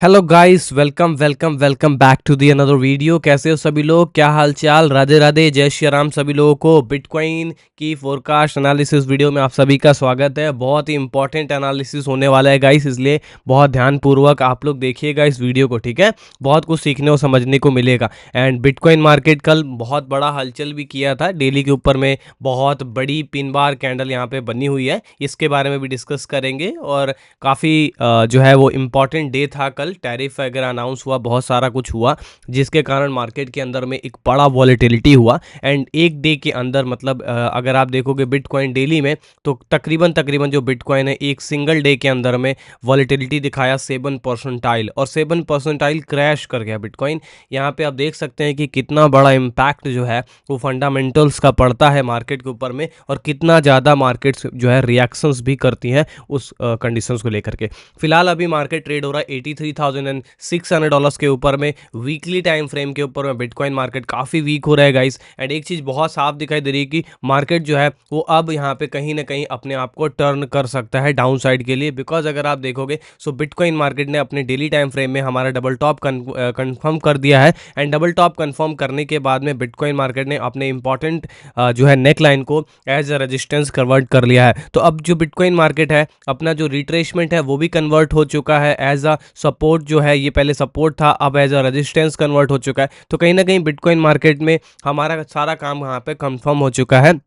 Hello guys, welcome welcome welcome back to the another video. कैसे हो सभी लोग? क्या हाल चाल? राधे राधे, जय श्री राम सभी लोगों को। बिटकॉइन की फोरकास्ट एनालिसिस वीडियो में आप सभी का स्वागत है। बहुत ही इंपॉर्टेंट एनालिसिस होने वाला है गाइस, इसलिए बहुत ध्यानपूर्वक आप लोग देखिएगा इस वीडियो को, ठीक है। बहुत कुछ सीखने और समझने को मिलेगा। एंड बिटकॉइन मार्केट कल बहुत बड़ा हलचल भी किया था। डेली के ऊपर में बहुत बड़ी पिन बार कैंडल यहाँ पे बनी हुई है, इसके बारे में भी डिस्कस करेंगे। और काफ़ी जो है वो इम्पॉर्टेंट डे था कल। टैरिफ वगैरह अनाउंस हुआ, बहुत सारा कुछ हुआ, जिसके कारण मार्केट के अंदर में एक बड़ा वॉलेटिलिटी हुआ। एंड एक डे के अंदर मतलब अगर आप देखोगे बिटकॉइन डेली में, तो तकरीबन तकरीबन जो बिटकॉइन है एक सिंगल डे के अंदर में वॉलेटिलिटी दिखाया 7 परसेंटाइल, और 7 परसेंटाइल क्रैश कर गया बिटकॉइन। यहाँ पे आप देख सकते हैं कि कितना बड़ा इम्पैक्ट जो है वो फंडामेंटल्स का पड़ता है मार्केट के ऊपर में, और कितना ज़्यादा मार्केट्स जो है रिएक्शंस भी करती हैं उस कंडीशंस को लेकर के। फिलहाल अभी मार्केट ट्रेड हो रहा है $83,600 के ऊपर में। वीकली टाइम फ्रेम के ऊपर में बिटकॉइन मार्केट काफ़ी वीक हो रहा है गाइस। एंड एक चीज़ बहुत साफ दिखाई दे रही है कि मार्केट जो है वो अब यहाँ पे कहीं ना कहीं अपने आप को टर्न कर सकता है डाउन साइड के लिए। बिकॉज अगर आप देखोगे सो बिटकॉइन मार्केट ने अपने डेली टाइम फ्रेम में हमारा डबल टॉप कन्फर्म कर दिया है। एंड डबल टॉप कन्फर्म करने के बाद में बिटकॉइन मार्केट ने अपने इंपॉर्टेंट जो है नेक लाइन को एज अ रेजिस्टेंस कन्वर्ट कर लिया है। तो अब जो बिटकॉइन मार्केट है अपना जो रिट्रेसमेंट है वो भी कन्वर्ट हो चुका है एज अ सपोर्ट। जो है ये पहले सपोर्ट था, अब एज अ रेजिस्टेंस कन्वर्ट हो चुका है। तो कहीं ना कहीं बिटकॉइन मार्केट में हमारा सारा काम यहाँ पे कंफर्म हो चुका है।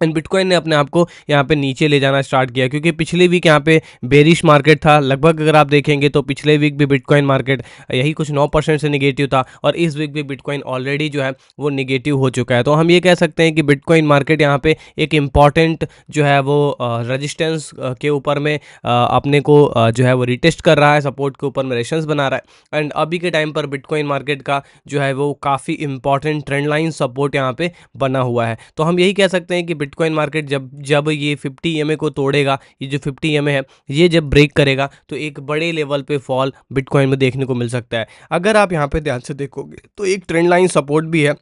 एंड बिटकॉइन ने अपने आप को यहाँ पे नीचे ले जाना स्टार्ट किया, क्योंकि पिछले वीक यहाँ पे बेरिश मार्केट था लगभग। अगर आप देखेंगे तो पिछले वीक भी बिटकॉइन मार्केट यही कुछ 9% से निगेटिव था, और इस वीक भी बिटकॉइन ऑलरेडी जो है वो निगेटिव हो चुका है। तो हम ये कह सकते हैं कि बिटकॉइन मार्केट यहाँ पे एक इम्पॉर्टेंट जो है वो रजिस्टेंस के ऊपर में अपने को जो है वो रिटेस्ट कर रहा है, सपोर्ट के ऊपर में रेशंस बना रहा है। एंड अभी के टाइम पर बिटकॉइन मार्केट का जो है वो काफ़ी इंपॉर्टेंट ट्रेंड लाइन सपोर्ट यहाँ पे बना हुआ है। तो हम यही कह सकते हैं कि बिटकॉइन मार्केट जब जब ये 50 ईएमए को तोड़ेगा, ये जो 50 ईएमए है ये जब ब्रेक करेगा, तो एक बड़े लेवल पे फॉल बिटकॉइन में देखने को मिल सकता है। अगर आप यहाँ पे ध्यान से देखोगे तो एक ट्रेंड लाइन सपोर्ट भी है,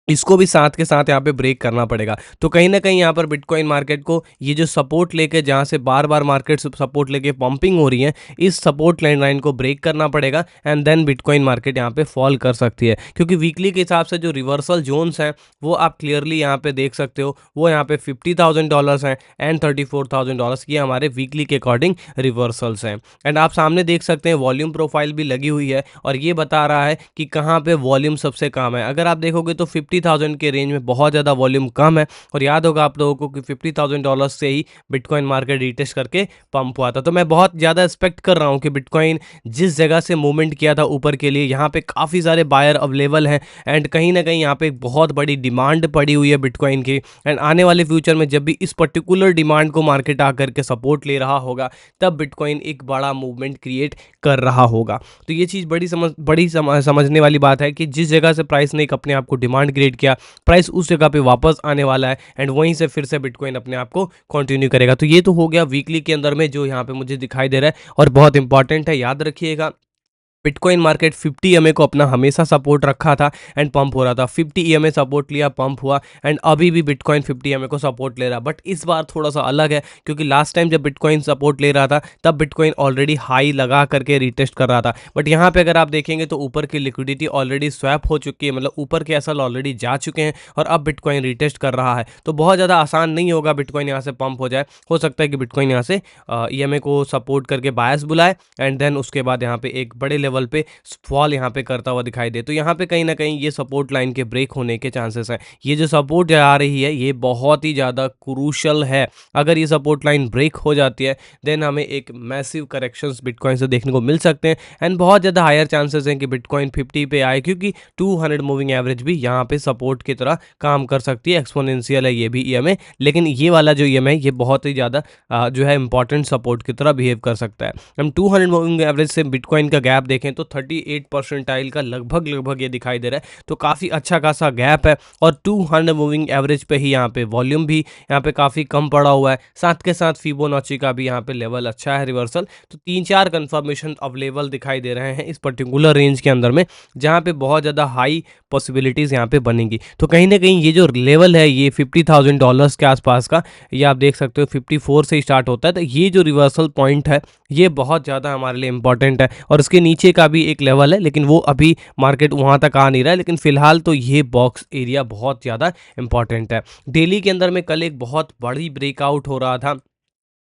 इसको भी साथ के साथ यहाँ पे ब्रेक करना पड़ेगा। तो कहीं ना कहीं यहाँ पर बिटकॉइन मार्केट को ये जो सपोर्ट लेके, जहाँ से बार बार मार्केट सपोर्ट लेके पंपिंग हो रही है, इस सपोर्ट लाइन को ब्रेक करना पड़ेगा। एंड देन बिटकॉइन मार्केट यहाँ पे फॉल कर सकती है, क्योंकि वीकली के हिसाब से जो रिवर्सल जोन्स हैं वो आप क्लियरली यहाँ पे देख सकते हो। वो यहाँ पे $50,000 हैं एंड $34,000 की हमारे वीकली के अकॉर्डिंग रिवर्सल्स हैं। एंड आप सामने देख सकते हैं वॉल्यूम प्रोफाइल भी लगी हुई है, और ये बता रहा है कि कहाँ पे वॉल्यूम सबसे कम है। अगर आप देखोगे तो 50,000 के रेंज में बहुत ज़्यादा वॉल्यूम कम है। और याद होगा आप लोगों को कि $50,000 से ही बिटकॉइन मार्केट रिटेस्ट करके पंप हुआ था। तो मैं बहुत ज़्यादा एक्सपेक्ट कर रहा हूँ कि बिटकॉइन जिस जगह से मूवमेंट किया था ऊपर के लिए, यहाँ पे काफ़ी सारे बायर अवेलेबल हैं। एंड कहीं ना कहीं यहाँ पे एक बहुत बड़ी डिमांड पड़ी हुई है बिटकॉइन की। एंड आने वाले फ्यूचर में जब भी इस पर्टिकुलर डिमांड को मार्केट आकर के सपोर्ट ले रहा होगा, तब बिटकॉइन एक बड़ा मूवमेंट क्रिएट कर रहा होगा। तो ये चीज़ समझने वाली बात है कि जिस जगह से प्राइस ने एक अपने आप को डिमांड क्रिएट किया, प्राइस उस जगह पे वापस आने वाला है। एंड वहीं से फिर से बिटकॉइन अपने आप को कंटिन्यू करेगा। तो ये तो हो गया वीकली के अंदर में जो यहाँ पे मुझे दिखाई दे रहा है, और बहुत इंपॉर्टेंट है, याद रखिएगा। बिटकॉइन मार्केट 50 ईएमए को अपना हमेशा सपोर्ट रखा था एंड पंप हो रहा था। 50 ईएमए सपोर्ट लिया, पंप हुआ, एंड अभी भी बिटकॉइन 50 ईएमए को सपोर्ट ले रहा है। बट इस बार थोड़ा सा अलग है, क्योंकि लास्ट टाइम जब बिटकॉइन सपोर्ट ले रहा था तब बिटकॉइन ऑलरेडी हाई लगा करके रिटेस्ट कर रहा था। बट यहाँ पे अगर आप देखेंगे तो ऊपर की लिक्विडिटी ऑलरेडी स्वैप हो चुकी है, मतलब ऊपर के एसएल ऑलरेडी जा चुके हैं, और अब बिटकॉइन रिटेस्ट कर रहा है। तो बहुत ज़्यादा आसान नहीं होगा बिटकॉइन यहाँ से पंप हो जाए। हो सकता है कि बिटकॉइन यहाँ से ईएमए को सपोर्ट करके बायस बुलाए, एंड देन उसके बाद यहाँ पे एक बड़े लेवल पे फॉल यहाँ पे करता हुआ दिखाई दे। तो यहाँ पे कहीं ना कहीं ये सपोर्ट लाइन के ब्रेक होने के चांसेस हैं। ये जो सपोर्ट आ रही है ये बहुत ही ज़्यादा क्रूशल है। अगर ये सपोर्ट लाइन ब्रेक हो जाती है, देन हमें एक मैसिव करेक्शंस बिटकॉइन से देखने को मिल सकते हैं। एंड बहुत ज़्यादा हायर चांसेस हैं कि बिटकॉइन 50 पे आए, क्योंकि 200 मूविंग एवरेज भी यहाँ पे सपोर्ट की तरह काम कर सकती है। एक्सपोनेंशियल है ये भी ईएमए, लेकिन ये वाला जो ईएमए ये बहुत ही ज़्यादा जो है इंपॉर्टेंट सपोर्ट की तरह बिहेव कर सकता है। हम 200 मूविंग एवरेज से बिटकॉइन का गैप देखें तो 38 परसेंटाइल का लगभग ये दिखाई दे रहा है। तो काफ़ी अच्छा खासा गैप है, और 200 मूविंग एवरेज पे ही यहाँ पे वॉल्यूम भी यहाँ पे काफ़ी कम पड़ा हुआ है। साथ के साथ फिबोनाची का भी यहाँ पे लेवल अच्छा है, रिवर्सल। तो 3-4 कंफर्मेशन अवेलेबल दिखाई दे रहे हैं इस पर्टिकुलर रेंज के अंदर में, जहाँ पे बहुत ज़्यादा हाई पॉसिबिलिटीज़ यहाँ पे बनेंगी। तो कहीं ना कहीं ये जो लेवल है ये $50,000 के आसपास का, ये आप देख सकते हो 54 से स्टार्ट होता है। तो ये जो रिवर्सल पॉइंट है ये बहुत ज़्यादा हमारे लिए इंपॉर्टेंट है, और इसके नीचे नीचे का भी एक लेवल है, लेकिन वो अभी मार्केट वहाँ तक आ नहीं रहा है, लेकिन फिलहाल तो ये बॉक्स एरिया बहुत ज़्यादा इंपॉर्टेंट है। डेली के अंदर में कल एक बहुत बड़ी ब्रेकआउट हो रहा था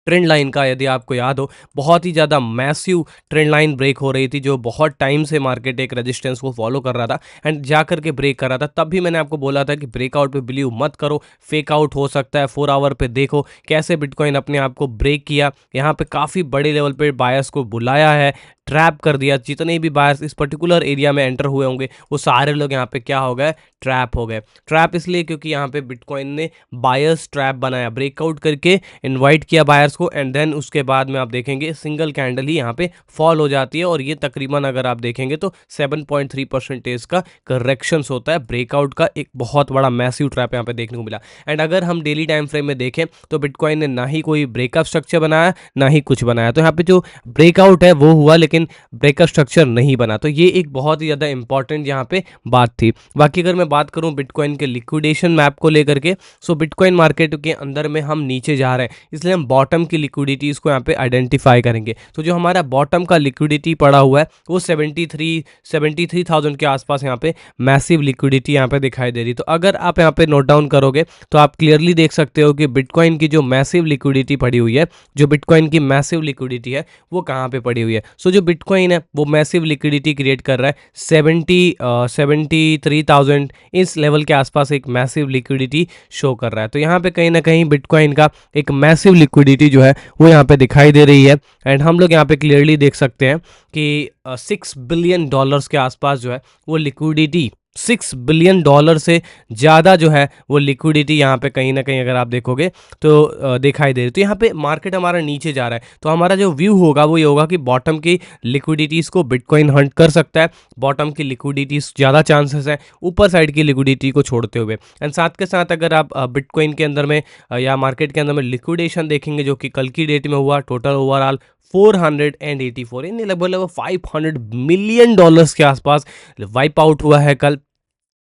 ट्रेंड लाइन का, यदि आपको याद हो, बहुत ही ज़्यादा मैसिव ट्रेंड लाइन ब्रेक हो रही थी, जो बहुत टाइम से मार्केट एक रेजिस्टेंस को फॉलो कर रहा था एंड जा करके ब्रेक कर रहा था। तब भी मैंने आपको बोला था कि ब्रेकआउट पे बिलीव मत करो, फेक आउट हो सकता है। 4 आवर पे देखो कैसे बिटकॉइन अपने आप को ब्रेक किया, यहाँ पे काफ़ी बड़े लेवल पे बायर्स को बुलाया है, ट्रैप कर दिया। जितने भी बायर्स इस पर्टिकुलर एरिया में एंटर हुए होंगे वो सारे लोग यहाँ पे क्या हो गए, ट्रैप हो गए। ट्रैप इसलिए क्योंकि यहाँ पे बिटकॉइन ने बायर्स ट्रैप बनाया, ब्रेकआउट करके इनवाइट किया बायर्स को एंड देन उसके बाद में आप देखेंगे सिंगल कैंडल ही यहाँ पे फॉल हो जाती है और ये तकरीबन अगर आप देखेंगे तो 7.3% का करेक्शंस होता है। ब्रेकआउट का एक बहुत बड़ा मैसिव ट्रैप यहाँ पे देखने को मिला। एंड अगर हम डेली टाइम फ्रेम में देखें तो बिटकॉइन ने ना ही कोई ब्रेकअप स्ट्रक्चर बनाया ना ही कुछ बनाया, तो यहाँ पे जो ब्रेकआउट है वो हुआ लेकिन ब्रेकअप स्ट्रक्चर नहीं बना, तो ये एक बहुत ही ज़्यादा इंपॉर्टेंट यहाँ पे बात थी। बाकी अगर मैं बात करूँ बिटकॉइन के लिक्विडेशन मैप को लेकर के, सो बिटकॉइन मार्केट के अंदर में हम नीचे जा रहे हैं, इसलिए हम बॉटम की लिक्विडिटीज़ को यहाँ पे आइडेंटिफाई करेंगे। तो जो हमारा बॉटम का लिक्विडिटी पड़ा हुआ है वो 73,000 के आसपास यहाँ पे मैसिव लिक्विडिटी यहाँ पे दिखाई दे रही। तो अगर आप यहाँ पे नोट डाउन करोगे तो आप क्लियरली देख सकते हो कि बिटकॉइन की जो मैसिव लिक्विडिटी पड़ी हुई है, जो बिटकॉइन की मैसिव लिक्विडिटी है वो कहाँ पे पड़ी हुई है। सो जो बिटकॉइन है वो मैसिव लिक्विडिटी क्रिएट कर रहा है 73,000 इस लेवल के आसपास एक मैसिव लिक्विडिटी शो कर रहा है। तो यहाँ पे कहीं ना कहीं बिटकॉइन का एक मैसिव लिक्विडिटी जो है वो यहाँ पे दिखाई दे रही है एंड हम लोग यहाँ पे क्लियरली देख सकते हैं कि $6 बिलियन के आसपास जो है वो लिक्विडिटी, $6 बिलियन से ज़्यादा जो है वो लिक्विडिटी यहाँ पे कहीं ना कहीं अगर आप देखोगे तो दिखाई दे रही। तो यहाँ पे मार्केट हमारा नीचे जा रहा है, तो हमारा जो व्यू होगा वो ये होगा कि बॉटम की लिक्विडिटीज़ को बिटकॉइन हंट कर सकता है। बॉटम की लिक्विडिटीज़ ज़्यादा चांसेस है ऊपर साइड की लिक्विडिटी को छोड़ते हुए। एंड साथ के साथ अगर आप बिटकॉइन के अंदर में या मार्केट के अंदर में लिक्विडेशन देखेंगे जो कि कल की डेट में हुआ, टोटल ओवरऑल 484, यानी लगभग $500 मिलियन के आसपास वाइप आउट हुआ है कल,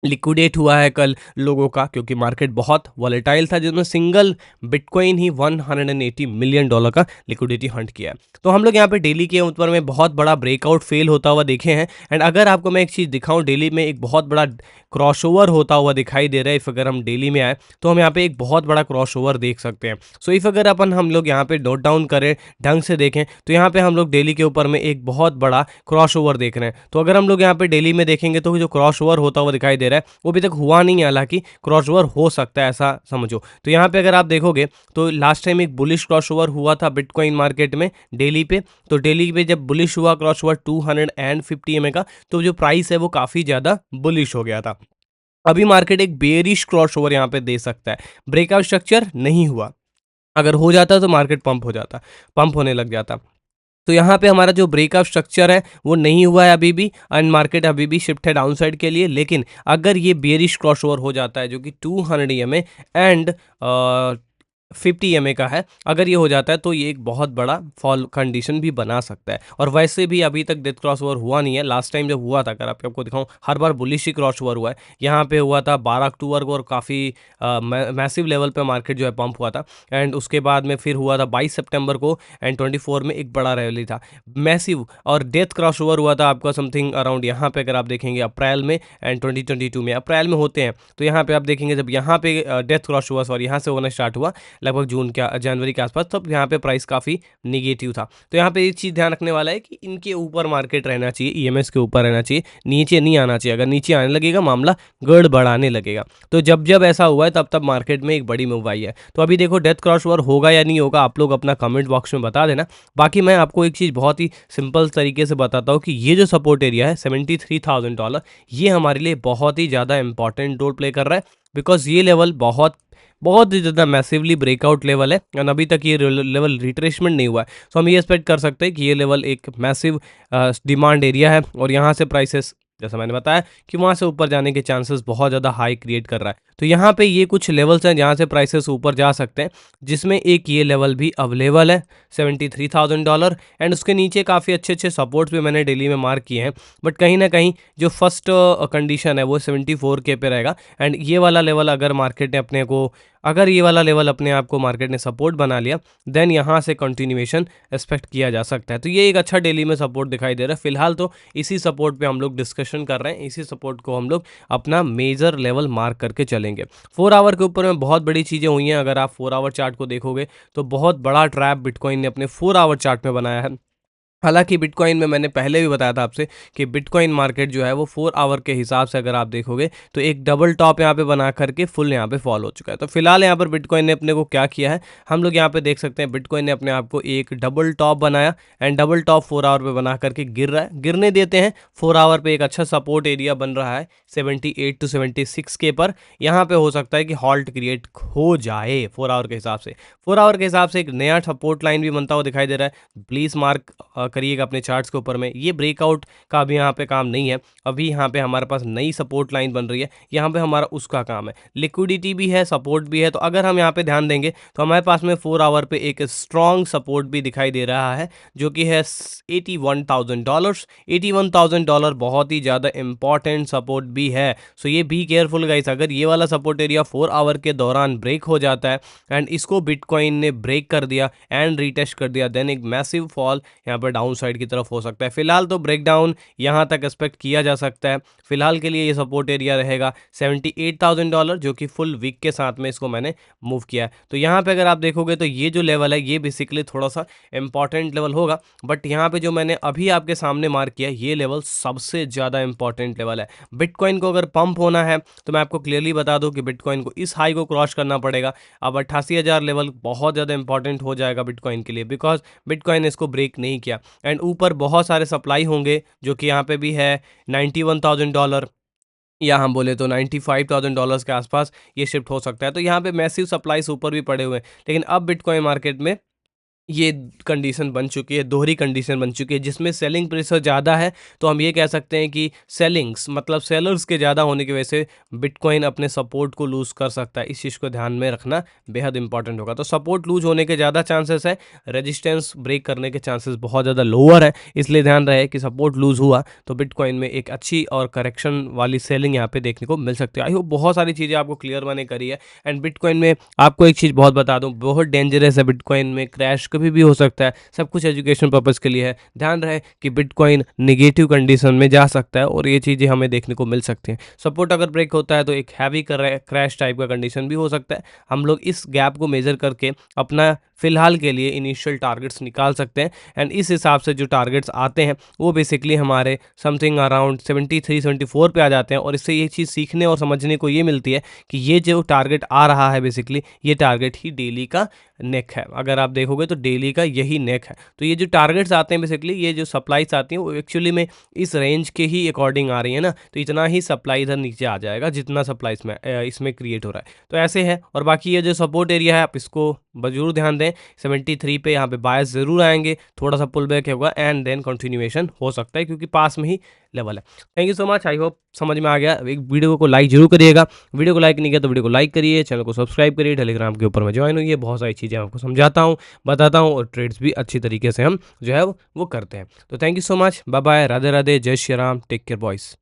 लिक्विडेट हुआ है कल लोगों का, क्योंकि मार्केट बहुत वॉलेटाइल था जिसमें सिंगल बिटकॉइन ही $180 मिलियन का लिक्विडिटी हंट किया है। तो हम लोग यहाँ पे डेली के ऊपर में बहुत बड़ा ब्रेकआउट फेल होता हुआ देखे हैं। एंड अगर आपको मैं एक चीज़ दिखाऊं, डेली में एक बहुत बड़ा क्रॉसओवर होता हुआ दिखाई दे रहा है। इफ़ अगर हम डेली में आए तो हम यहाँ पे एक बहुत बड़ा क्रॉसओवर देख सकते हैं। सो इफ़ अगर हम लोग यहाँ पे नोट डाउन करें, ढंग से देखें, तो यहाँ पे हम लोग डेली के ऊपर में एक बहुत बड़ा क्रॉसओवर देख रहे हैं। तो अगर हम लोग यहाँ पे डेली में देखेंगे तो जो क्रॉसओवर होता हुआ दिखाई दे रहा है वो अभी तक हुआ नहीं है, हालांकि क्रॉसओवर हो सकता है ऐसा समझो। तो यहाँ पे अगर आप देखोगे तो लास्ट टाइम एक बुलिश क्रॉसओवर हुआ था बिटकॉइन मार्केट में डेली पे, तो डेली पे जब बुलिश हुआ क्रॉसओवर 250 EMA का, तो जो प्राइस है वो काफ़ी ज़्यादा बुलिश हो गया था। अभी मार्केट एक बेयरिश क्रॉसओवर यहाँ पे दे सकता है, ब्रेकआउट स्ट्रक्चर नहीं हुआ, अगर हो जाता तो मार्केट पंप हो जाता, पंप होने लग जाता। तो यहाँ पे हमारा जो ब्रेकअप स्ट्रक्चर है वो नहीं हुआ है अभी भी, एंड मार्केट अभी भी शिफ्ट है डाउनसाइड के लिए। लेकिन अगर ये बेयरिश क्रॉसओवर हो जाता है जो कि 200 EMA एंड 50 EMA का है, अगर ये हो जाता है तो ये एक बहुत बड़ा फॉल कंडीशन भी बना सकता है। और वैसे भी अभी तक डेथ क्रॉस ओवर हुआ नहीं है। लास्ट टाइम जब हुआ था, अगर आपको दिखाऊं, हर बार बुलिश ही क्रॉस ओवर हुआ है। यहाँ पे हुआ था 12 अक्टूबर को और काफ़ी मैसिव लेवल पे मार्केट जो है पंप हुआ था। एंड उसके बाद में फिर हुआ था 22 सितंबर को एंड 24 में एक बड़ा रैली था मैसिव, और डेथ क्रॉस ओवर हुआ था आपका समथिंग अराउंड यहाँ पे अगर आप देखेंगे अप्रैल में एंड 2022 में, अप्रैल में होते हैं। तो यहाँ पे आप देखेंगे जब यहाँ पे डेथ क्रॉस हुआ, सॉरी यहाँ से होना स्टार्ट हुआ लगभग जून के जनवरी के आसपास, तब यहाँ पे प्राइस काफ़ी निगेटिव था। तो यहाँ पे एक चीज़ ध्यान रखने वाला है कि इनके ऊपर मार्केट रहना चाहिए, ईएमएस के ऊपर रहना चाहिए, नीचे नहीं आना चाहिए। अगर नीचे आने लगेगा मामला गड़बड़ाने लगेगा। तो जब जब ऐसा हुआ है तब तब मार्केट में एक बड़ी मूव आई है। तो अभी देखो डेथ क्रॉस ओवर होगा या नहीं होगा, आप लोग अपना कमेंट बॉक्स में बता देना। बाकी मैं आपको एक चीज़ बहुत ही सिंपल तरीके से बताता हूँ कि ये जो सपोर्ट एरिया है $73,000, ये हमारे लिए बहुत ही ज़्यादा इंपॉर्टेंट रोल प्ले कर रहा है, बिकॉज ये लेवल बहुत ही ज़्यादा मैसिवली ब्रेकआउट लेवल है और अभी तक ये लेवल रिट्रेसमेंट नहीं हुआ है। सो हम ये एक्सपेक्ट कर सकते हैं कि ये लेवल एक मैसिव डिमांड एरिया है और यहाँ से प्राइसेस, जैसा मैंने बताया कि वहाँ से ऊपर जाने के चांसेस बहुत ज़्यादा हाई क्रिएट कर रहा है। तो यहाँ पे ये कुछ लेवल्स हैं जहाँ से प्राइसेस ऊपर जा सकते हैं, जिसमें एक ये लेवल भी अवेलेबल है $73,000 एंड उसके नीचे काफ़ी अच्छे अच्छे सपोर्ट्स भी मैंने डेली में मार्क किए हैं। बट कहीं ना कहीं जो फर्स्ट कंडीशन है वो 74K पे रहेगा एंड ये वाला लेवल अगर मार्केट ने अपने को अगर ये वाला लेवल अपने आप को मार्केट ने सपोर्ट बना लिया, देन यहाँ से कंटिन्यूएशन एक्सपेक्ट किया जा सकता है। तो ये एक अच्छा डेली में सपोर्ट दिखाई दे रहा है। फिलहाल तो इसी सपोर्ट पे हम लोग डिस्कशन कर रहे हैं, इसी सपोर्ट को हम लोग अपना मेजर लेवल मार्क करके चलेंगे। 4 आवर के ऊपर में बहुत बड़ी चीज़ें हुई हैं। अगर आप 4 आवर चार्ट को देखोगे तो बहुत बड़ा ट्रैप बिटकॉइन ने अपने 4 आवर चार्ट में बनाया है। हालांकि बिटकॉइन में मैंने पहले भी बताया था आपसे कि बिटकॉइन मार्केट जो है वो 4 आवर के हिसाब से अगर आप देखोगे तो एक डबल टॉप यहाँ पे बना करके फुल यहाँ पे फॉल हो चुका है। तो फिलहाल यहाँ पर बिटकॉइन ने अपने को क्या किया है, हम लोग यहाँ पे देख सकते हैं बिटकॉइन ने अपने आप को एक डबल टॉप बनाया एंड डबल टॉप 4 आवर पे बना करके गिर रहा है, गिरने देते हैं। 4 आवर पे एक अच्छा सपोर्ट एरिया बन रहा है 78 to 76 के पर। यहाँ पे हो सकता है कि हॉल्ट क्रिएट हो जाए 4 आवर के हिसाब से। 4 आवर के हिसाब से एक नया सपोर्ट लाइन भी बनता हुआ दिखाई दे रहा है। प्लीज़ मार्क करिएगा अपने चार्ट्स के ऊपर में। ये ब्रेकआउट का भी यहाँ पे काम नहीं है, अभी यहाँ पे हमारे पास नई सपोर्ट लाइन बन रही है, यहाँ पे हमारा उसका काम है। लिक्विडिटी भी है, सपोर्ट भी है। तो अगर हम यहाँ पे ध्यान देंगे तो हमारे पास में 4 आवर पे एक स्ट्रॉन्ग सपोर्ट भी दिखाई दे रहा है जो कि है $81,000। $81,000 बहुत ही ज़्यादा इंपॉर्टेंट सपोर्ट भी है। सो ये बी केयरफुल गाइस, अगर ये वाला सपोर्ट एरिया 4 आवर के दौरान ब्रेक हो जाता है एंड इसको बिटकॉइन ने ब्रेक कर दिया एंड रीटेस्ट कर दिया, देन एक मैसिव फॉल यहाँ पर डाउन साइड की तरफ हो सकता है। फिलहाल तो ब्रेकडाउन यहाँ तक एक्सपेक्ट किया जा सकता है। फिलहाल के लिए ये सपोर्ट एरिया रहेगा $78,000 जो कि फुल वीक के साथ में इसको मैंने मूव किया है। तो यहाँ पे अगर आप देखोगे तो ये जो लेवल है ये बेसिकली थोड़ा सा इंपॉर्टेंट लेवल होगा, बट यहाँ पे जो मैंने अभी आपके सामने मार्क किया ये लेवल सबसे ज़्यादा इंपॉर्टेंट लेवल है। बिटकॉइन को अगर पंप होना है तो मैं आपको क्लियरली बता दूं कि बिटकॉइन को इस हाई को क्रॉस करना पड़ेगा। अब 88,000 लेवल बहुत ज़्यादा इंपॉर्टेंट हो जाएगा बिटकॉइन के लिए, बिकॉज बिटकॉइन ने इसको ब्रेक नहीं किया एंड ऊपर बहुत सारे सप्लाई होंगे जो कि यहाँ पे भी है $91,000 या हम बोले तो $95,000 के आसपास ये शिफ्ट हो सकता है। तो यहाँ पे मैसिव सप्लाईज ऊपर भी पड़े हुए हैं, लेकिन अब बिटकॉइन मार्केट में ये कंडीशन बन चुकी है, दोहरी कंडीशन बन चुकी है जिसमें सेलिंग प्रेशर ज़्यादा है। तो हम ये कह सकते हैं कि सेलिंग्स मतलब सेलर्स के ज़्यादा होने की वजह से बिटकॉइन अपने सपोर्ट को लूज़ कर सकता है। इस चीज़ को ध्यान में रखना बेहद इंपॉर्टेंट होगा। तो सपोर्ट लूज होने के ज़्यादा चांसेस है, रेजिस्टेंस ब्रेक करने के चांसेस बहुत ज़्यादा लोअर है। इसलिए ध्यान रहे कि सपोर्ट लूज़ हुआ तो बिटकॉइन में एक अच्छी और करेक्शन वाली सेलिंग यहाँ पे देखने को मिल सकती है। आई होप बहुत सारी चीज़ें आपको क्लियर मैंने करी है। एंड बिटकॉइन में आपको एक चीज़ बहुत बता दूँ, बहुत डेंजरस है बिटकॉइन में, क्रैश कभी भी हो सकता है। सब कुछ एजुकेशन पर्पज़ के लिए है। ध्यान रहे कि बिटकॉइन नेगेटिव कंडीशन में जा सकता है और ये चीज़ें हमें देखने को मिल सकती हैं। सपोर्ट अगर ब्रेक होता है तो एक हैवी क्रैश टाइप का कंडीशन भी हो सकता है। हम लोग इस गैप को मेजर करके अपना फिलहाल के लिए इनिशियल टारगेट्स निकाल सकते हैं एंड इस हिसाब से जो टारगेट्स आते हैं वो बेसिकली हमारे समथिंग अराउंड 73-74 पे आ जाते हैं। और इससे ये चीज़ सीखने और समझने को ये मिलती है कि ये जो टारगेट आ रहा है बेसिकली ये टारगेट ही डेली का नेक है। अगर आप देखोगे तो डेली का यही नेक है। तो ये जो टारगेट्स आते हैं बेसिकली, ये जो सप्लाईज आती हैं वो एक्चुअली में इस रेंज के ही अकॉर्डिंग आ रही है ना, तो इतना ही सप्लाई इधर नीचे आ जाएगा जितना सप्लाई इसमें क्रिएट हो रहा है। तो ऐसे है। और बाकी ये जो सपोर्ट एरिया है आप इसको जरूर ध्यान दें, 73 पे यहाँ पे बायस जरूर आएंगे, थोड़ा सा पुल बैक होगा एंड देन कंटिन्यूएशन हो सकता है क्योंकि पास में ही लेवल है। Thank you so much, I hope समझ में आ गया। एक वीडियो को लाइक जरूर करिएगा, वीडियो को लाइक नहीं किया तो वीडियो को लाइक करिए, चैनल को सब्सक्राइब करिए, टेलीग्राम के ऊपर में ज्वाइन होइए। बहुत सारी चीज़ें आपको समझाता हूँ, बताता हूँ और ट्रेड्स भी अच्छी तरीके से हम जो है वो करते हैं। तो thank you so much, bye bye, Radhe Radhe, जय Shri Ram, take care boys.